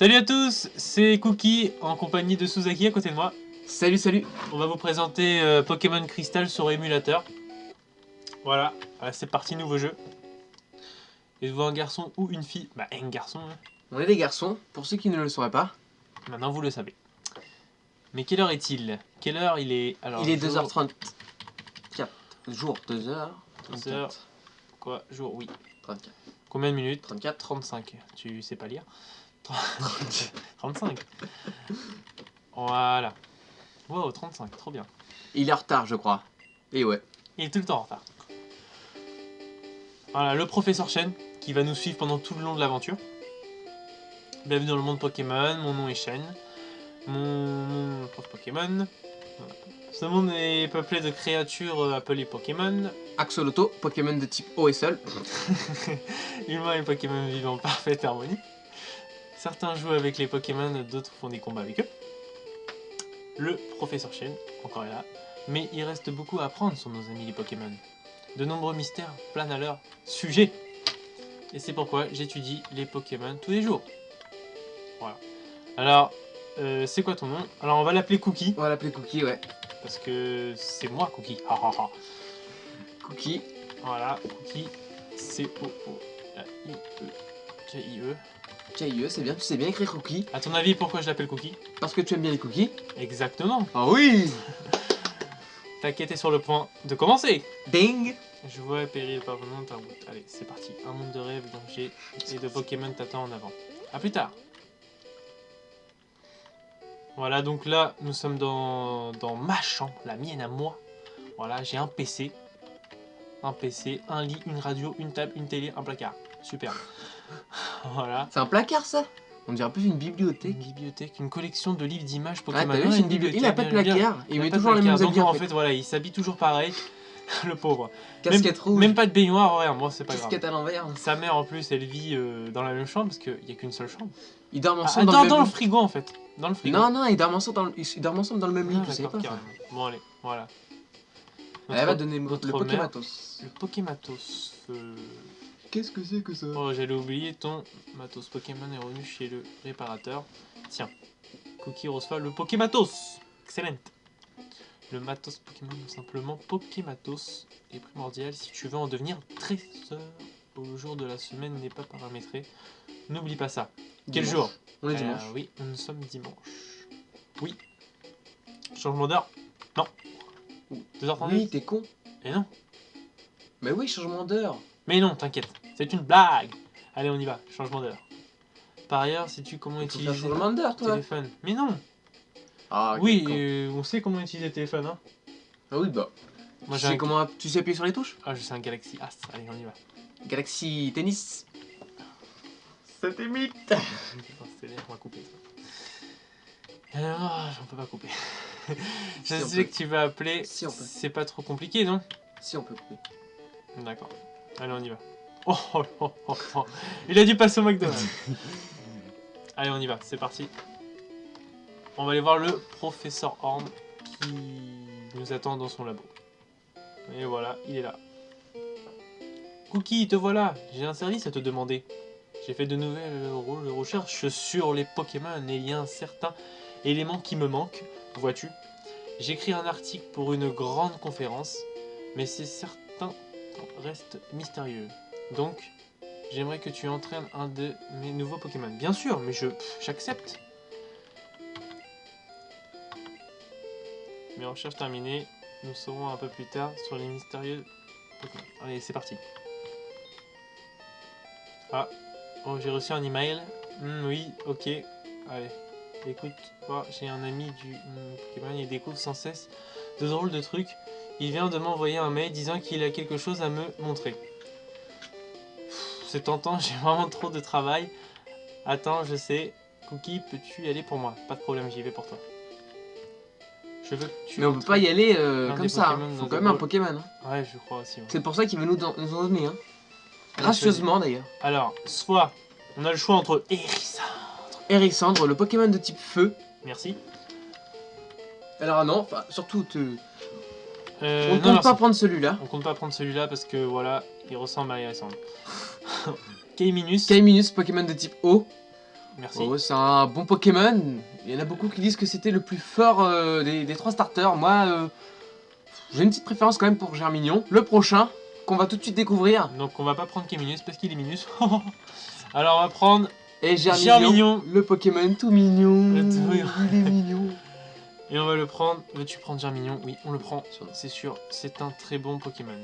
Salut à tous, c'est Cookie en compagnie de Suzaki à côté de moi. Salut, salut. On va vous présenter Pokémon Crystal sur émulateur. Voilà, c'est parti, nouveau jeu. Êtes-vous un garçon ou une fille? Bah, un garçon. Hein. On est des garçons, pour ceux qui ne le sauraient pas. Maintenant, vous le savez. Mais quelle heure est-il? Quelle heure il est? Alors, il est jour... 2h34. Jour, 2h. 2h. Quoi? Jour, oui. 34. Combien de minutes? 34. 35. Tu sais pas lire? 35. Voilà. Wow, 35, trop bien. Il est en retard, je crois. Et ouais. Il est tout le temps en retard. Voilà, le professeur Chen qui va nous suivre pendant tout le long de l'aventure. Bienvenue dans le monde Pokémon, mon nom est Chen. Mon prof Pokémon. Voilà. Ce monde est peuplé de créatures appelées Pokémon. Axolotl, Pokémon de type eau et sol. Humains et Pokémon vivent en parfaite harmonie. Certains jouent avec les Pokémon, d'autres font des combats avec eux. Le professeur Chen, encore là. Mais il reste beaucoup à apprendre sur nos amis les Pokémon. De nombreux mystères planent à leur sujet. Et c'est pourquoi j'étudie les Pokémon tous les jours. Voilà. Alors, c'est quoi ton nom? Alors on va l'appeler Cookie. On va l'appeler Cookie, ouais. Parce que c'est moi Cookie. Ha ha ha. Cookie. Voilà, Cookie. C-O-O-K-I-E. K-I-E, c'est bien, tu sais bien écrire Cookie. A ton avis, pourquoi je l'appelle Cookie? Parce que tu aimes bien les cookies. Exactement. Ah oui. Ta quête est sur le point de commencer. Ding. Je vois périr par moment ta route. Allez, c'est parti. Un monde de rêves, dangers et de Pokémon t'attend en avant. A plus tard. Voilà, donc là, nous sommes dans ma chambre, la mienne à moi. Voilà, j'ai un PC. Un PC, un lit, une radio, une table, une télé, un placard. Super. Voilà. C'est un placard, ça. On dirait plus une bibliothèque. Une bibliothèque, une collection de livres d'images Ah, Pokémon. t'as vu, Ouais, c'est une bibliothèque. Il a pas de bien, bien. placard. Il a met pas de toujours les mêmes placard. habits. Donc en fait, voilà, il s'habille toujours pareil. Le pauvre. Casquette rouge. Même pas de baignoire, ouais, moi c'est pas grave. Casquette à l'envers. Sa mère en plus, elle vit dans la même chambre parce qu'il n'y a qu'une seule chambre. Ils dorment Ah, ensemble dans le dans même le frigo en fait. Dans le frigo. Non, ils dorment ensemble dans le même lit, Ah, tu sais d'accord, pas. carrément. Bon allez, voilà. Elle va donner le notre mère, Pokématos. Le Pokématos. Qu'est-ce que c'est que ça? Oh, j'allais oublier, ton matos Pokémon est revenu chez le réparateur. Tiens, Cookie reçoit le Pokématos. Excellent. Le matos Pokémon, ou simplement Pokématos, est primordial si tu veux en devenir trésor. Le jour de la semaine n'est pas paramétré. N'oublie pas ça. Quel Dimanche. jour? On est dimanche. Oui, nous sommes dimanche. Oui. Changement d'heure? Non. 2h30? Oui, t'es con. Et non. Mais oui, changement d'heure. Mais non, t'inquiète. C'est une blague. Allez, on y va. Changement d'heure. Par ailleurs, sais-tu comment Tu fais un utiliser changement d'heure, le toi. téléphone? Mais non. Ah, Oui, con. on sait comment utiliser le téléphone, hein. Ah oui, bah. Moi, Tu sais comment tu sais appuyer sur les touches? Ah, je sais un Galaxy As. Allez, on y va. Galaxy Tennis. Ça t'imite. C'est l'air, on va couper ça. Alors, j'en peux pas couper. Je Si, on sais peut. que tu vas appeler. Si, on peut. C'est pas trop compliqué, non? Si, on peut couper. D'accord. Allez, on y va. Oh, oh, oh, oh, oh. Il a dû passer au McDonald's. Allez, on y va. C'est parti. On va aller voir le professeur Horn qui nous attend dans son labo. Et voilà, il est là. Cookie, te voilà. J'ai un service à te demander. J'ai fait de nouvelles recherches sur les Pokémon et il y a un certain élément qui me manque, vois-tu. J'écris un article pour une grande conférence, mais c'est certain reste mystérieux. Donc, j'aimerais que tu entraînes un de mes nouveaux Pokémon. Bien sûr, mais j'accepte. Mes recherches terminées, nous saurons un peu plus tard sur les mystérieux Pokémon. Allez, c'est parti. Ah, oh, j'ai reçu un email. Oui, ok. Allez, écoute, oh, j'ai un ami du Pokémon, il découvre sans cesse de drôles de trucs. Il vient de m'envoyer un mail disant qu'il a quelque chose à me montrer. C'est tentant, j'ai vraiment trop de travail. Attends, je sais. Cookie, peux-tu y aller pour moi? Pas de problème, j'y vais pour toi. Je veux que tu... Mais on peut pas y aller comme des ça. Pokémon Faut dans quand des même un rôles. Pokémon. Hein. Ouais, je crois aussi. Ouais. C'est pour ça qu'il veut nous en donner. Hein. Gracieusement d'ailleurs. Alors, soit on a le choix entre Hérissandre. Hérissandre, le Pokémon de type feu. Merci. Alors non, enfin surtout on non, ne compte merci. pas prendre celui-là. On compte pas prendre celui-là parce que voilà, il ressemble à Hérissandre. Kaiminus. Kaiminus, Pokémon de type eau. merci. Oh, c'est un bon Pokémon. Il y en a beaucoup qui disent que c'était le plus fort des 3 starters. Moi, j'ai une petite préférence quand même pour Germignon. Le prochain, qu'on va tout de suite découvrir. Donc on va pas prendre Kéminus parce qu'il est minus. Alors on va prendre Et Germignon. le Pokémon tout mignon. Le tout mignon. Il est mignon. Et on va le prendre. Veux-tu prendre Germignon? Oui, on le prend, c'est sûr. C'est un très bon Pokémon.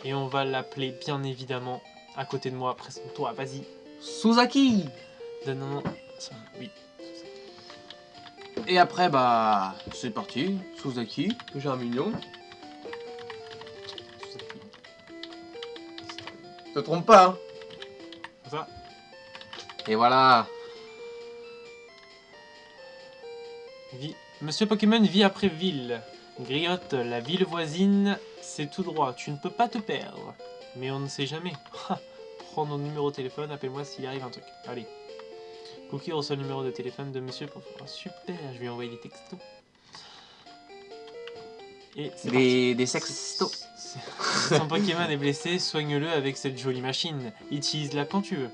Et on va l'appeler bien évidemment à côté de moi, presque toi, vas-y. Suzaki. Non, oui. Et après, bah, c'est parti. Suzaki, Germignon. Te trompe pas, hein. Comme ça. Et voilà. Monsieur Pokémon vit après ville. Griotte, la ville voisine, c'est tout droit. Tu ne peux pas te perdre. Mais on ne sait jamais. Prends mon numéro de téléphone, appelle-moi s'il arrive un truc. Allez. Cookie reçoit le numéro de téléphone de monsieur. Oh, super, je lui ai envoyé des textos. Et c'est parti. Des sextos. Son Pokémon est blessé, soigne-le avec cette jolie machine. Utilise-la quand tu veux.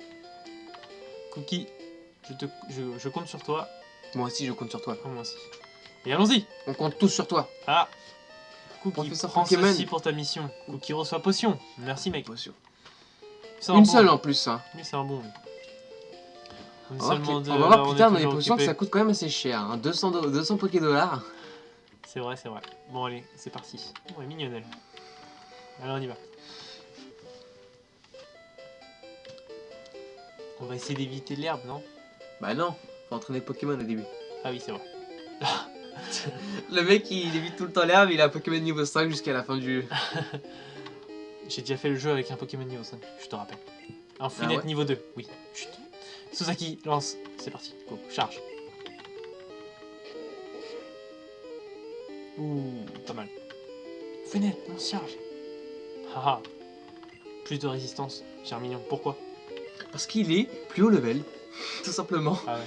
Cookie, je compte sur toi. Moi aussi, je compte sur toi. Oh, moi aussi. Et allons-y. On compte tous sur toi. Ah. Cookie, Professeur prends Pokémon. ceci pour ta mission. Cookie reçoit potion. Merci mec. Potion. C'est Une bon. seule en plus, hein. Oui, c'est un bon. On va voir plus tard dans les potions que ça coûte quand même assez cher. Hein. 200 Poké dollars. C'est vrai, c'est vrai. Bon allez, c'est parti. Oh, elle est mignonne elle. Alors on y va. On va essayer d'éviter l'herbe, non? Bah non, faut entraîner le Pokémon au début. Ah oui, c'est vrai. Le mec il évite tout le temps l'herbe, il a un Pokémon niveau 5 jusqu'à la fin du jeu. J'ai déjà fait le jeu avec un Pokémon niveau 5, je te rappelle. Un Funette ouais niveau 2, oui. Chut. Suzaki, lance. C'est parti. Go, charge. Ouh, pas mal. Funette, on se charge. Haha. Plus de résistance, Germignon. Pourquoi? Parce qu'il est plus haut level, tout simplement. Ah ouais.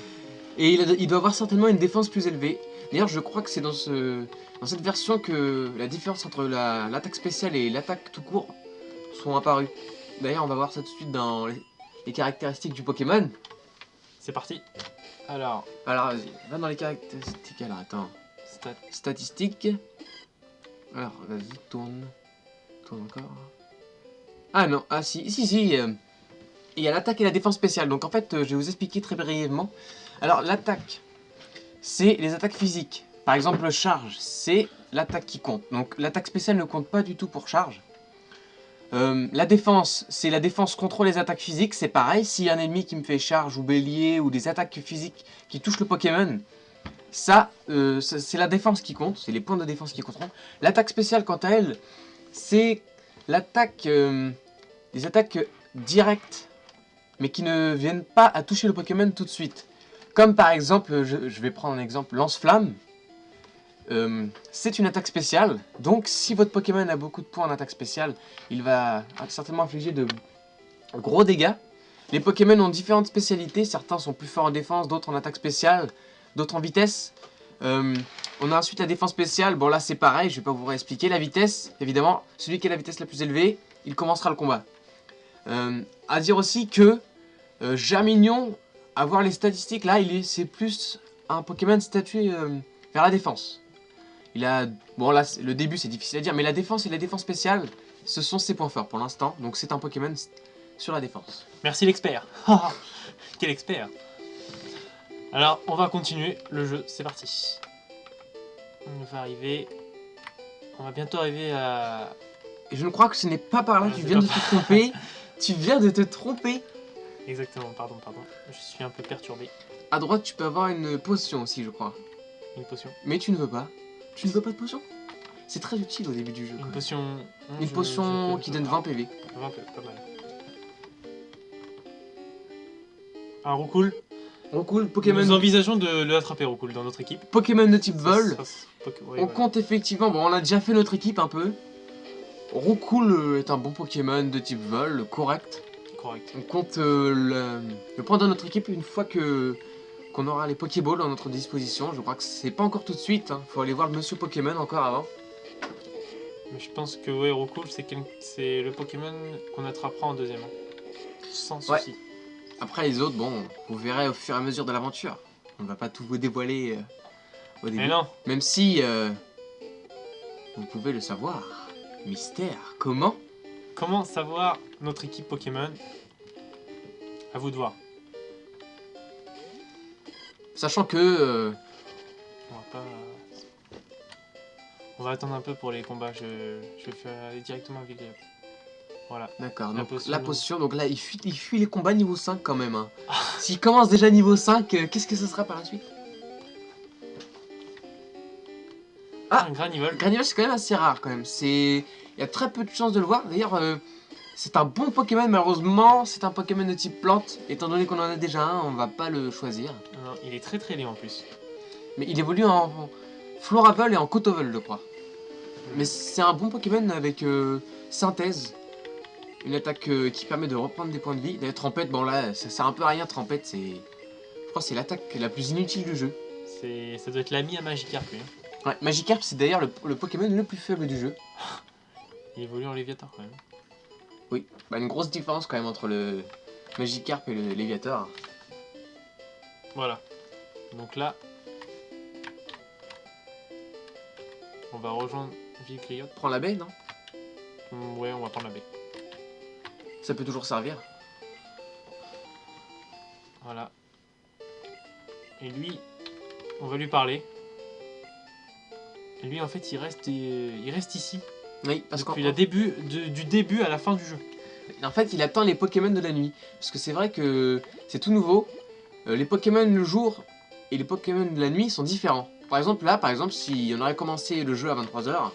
Et il doit avoir certainement une défense plus élevée. D'ailleurs, je crois que c'est dans cette version que la différence entre l'attaque spéciale et l'attaque tout court sont apparues. D'ailleurs, on va voir ça tout de suite dans les caractéristiques du Pokémon. C'est parti. Alors, vas-y, va dans les caractéristiques. Alors, attends. Statistiques. Alors, vas-y, tourne. Tourne encore. Ah non, ah si. Il y a l'attaque et la défense spéciale. Donc en fait, je vais vous expliquer très brièvement. Alors, l'attaque, c'est les attaques physiques. Par exemple, le charge, c'est l'attaque qui compte. Donc l'attaque spéciale ne compte pas du tout pour charge. La défense, c'est la défense contre les attaques physiques. C'est pareil, s'il y a un ennemi qui me fait charge ou bélier ou des attaques physiques qui touchent le Pokémon, ça, c'est la défense qui compte. C'est les points de défense qui compteront. L'attaque spéciale, quant à elle, c'est l'attaque, des attaques directes, mais qui ne viennent pas à toucher le Pokémon tout de suite. Comme par exemple, je vais prendre un exemple, Lance-Flamme. C'est une attaque spéciale, donc si votre Pokémon a beaucoup de points en attaque spéciale, il va certainement infliger de gros dégâts. Les Pokémon ont différentes spécialités, certains sont plus forts en défense, d'autres en attaque spéciale, d'autres en vitesse. On a ensuite la défense spéciale, bon là c'est pareil, je vais pas vous réexpliquer. La vitesse, évidemment, celui qui a la vitesse la plus élevée, il commencera le combat. À dire aussi que Germignon, à voir les statistiques, là c'est plus un Pokémon statué vers la défense. Il a, bon là le début c'est difficile à dire, mais la défense et la défense spéciale, ce sont ses points forts pour l'instant. Donc c'est un Pokémon sur la défense. Merci l'expert. Quel expert. Alors on va continuer le jeu, c'est parti. On va bientôt arriver à... Et je ne crois que ce n'est pas par là, tu viens de te tromper. Tu viens de te tromper. Exactement, pardon. Je suis un peu perturbé. À droite tu peux avoir une potion aussi je crois. Une potion. Mais tu ne veux pas. Tu ne veux pas de potion? C'est très utile au début du jeu. Une potion... Une potion qui donne 20 PV. 20 PV, pas mal. Un Roucoule. Roucoule, Pokémon... Nous envisageons de l'attraper Roucoule dans notre équipe. Pokémon de type vol. Ouais, on compte effectivement... Bon, on a déjà fait notre équipe un peu. Roucoule est un bon Pokémon de type vol, correct. Correct. On compte le prendre dans notre équipe une fois qu'on aura les Pokéballs à notre disposition. Je crois que c'est pas encore tout de suite. Hein. Faut aller voir le Monsieur Pokémon encore avant. Mais je pense que ouais, Roucoule, c'est le Pokémon qu'on attrapera en deuxième. Sans souci. Après les autres, bon, vous verrez au fur et à mesure de l'aventure. On ne va pas tout vous dévoiler au début. Mais non. Même si vous pouvez le savoir. Mystère. Comment? Comment savoir notre équipe Pokémon? À vous de voir. Sachant que... On va pas... On va attendre un peu pour les combats. Je vais faire aller directement avec Griot. Voilà. D'accord, La donc potion, la non. potion, donc là il fuit les combats niveau 5 quand même. Hein. S'il commence déjà niveau 5, qu'est-ce que ce sera par la suite? Ah, un Granivol. Granivol c'est quand même assez rare quand même. Il y a très peu de chances de le voir. D'ailleurs, c'est un bon Pokémon, malheureusement c'est un Pokémon de type plante. Étant donné qu'on en a déjà un, on va pas le choisir. Non, il est très laid en plus. Mais il évolue en Floravel et en Cotovel je crois. Mais c'est un bon Pokémon avec synthèse. Une attaque qui permet de reprendre des points de vie. D'ailleurs, Trempette, bon là, ça sert un peu à rien. Trempette, c'est... Je crois que c'est l'attaque la plus inutile du jeu. Ça doit être l'ami à Magikarp, lui. Ouais, Magikarp, c'est d'ailleurs le Pokémon le plus faible du jeu. Il évolue en Léviator, quand même. Oui, bah, une grosse différence quand même entre le Magikarp et le Léviator. Voilà. Donc là... On va rejoindre Vigriot. Prends la baie, non? Ouais, on va prendre la baie. Ça peut toujours servir. Voilà. Et lui, on va lui parler. Et lui, en fait, il reste ici. Oui, parce depuis du début à la fin du jeu. En fait, il attend les Pokémon de la nuit. Parce que c'est vrai que c'est tout nouveau. Les Pokémon le jour et les Pokémon de la nuit sont différents. Par exemple, là, si on aurait commencé le jeu à 23 h,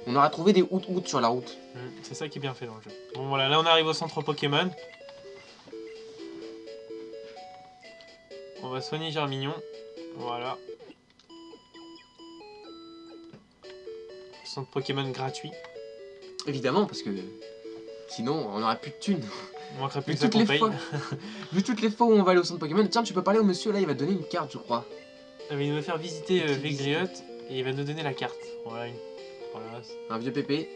on aurait trouvé des out sur la route. C'est ça qui est bien fait dans le jeu. Bon voilà, là on arrive au centre Pokémon. On va soigner Germignon. Voilà. Centre Pokémon gratuit. Évidemment, parce que sinon on n'aurait plus de thunes. On manquerait plus Vu que ça qu'on paye. Vu toutes les fois où on va aller au centre Pokémon, tiens, tu peux parler au monsieur là, il va te donner une carte, je crois. Il va nous faire visiter Vigriot et il va nous donner la carte. Voilà, voilà. Un vieux pépé.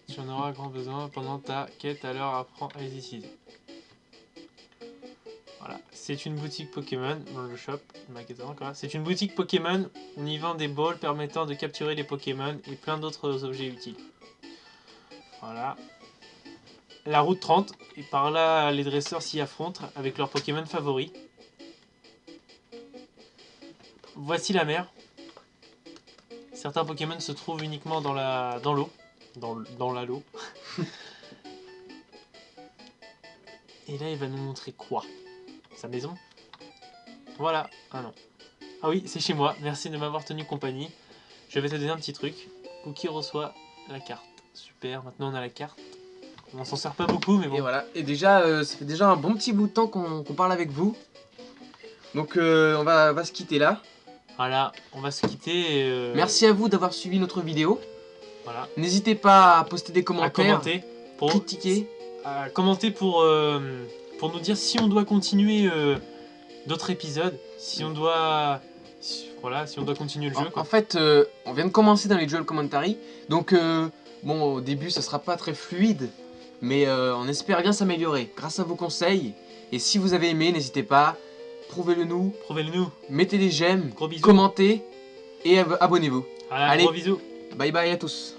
Tu en auras grand besoin pendant ta quête, alors apprends à les utiliser. Voilà, c'est une boutique Pokémon, dans le shop, c'est une boutique Pokémon, on y vend des balls permettant de capturer les Pokémon et plein d'autres objets utiles. Voilà. La route 30, et par là les dresseurs s'y affrontent avec leurs Pokémon favoris. Voici la mer. Certains Pokémon se trouvent uniquement dans l'eau. Dans l'eau. Et là, il va nous montrer quoi? Sa maison? Voilà. Ah non. Ah oui, c'est chez moi. Merci de m'avoir tenu compagnie. Je vais te donner un petit truc. Cookie reçoit la carte. Super, maintenant on a la carte. On s'en sert pas beaucoup, mais bon. Et voilà. Et déjà, ça fait déjà un bon petit bout de temps qu'on parle avec vous. Donc on va se quitter là. Voilà, on va se quitter. Merci à vous d'avoir suivi notre vidéo. Voilà. N'hésitez pas à poster des commentaires, à commenter, critiquer. À commenter pour nous dire si on doit continuer d'autres épisodes, si on doit, voilà, si on doit continuer le jeu. En fait, on vient de commencer dans les duel commentary, donc bon, au début, ça sera pas très fluide, mais on espère bien s'améliorer grâce à vos conseils. Et si vous avez aimé, n'hésitez pas. Prouvez-le nous. Mettez des j'aime, gros bisous. Commentez et abonnez-vous. Voilà, allez, gros bisous. Bye bye à tous.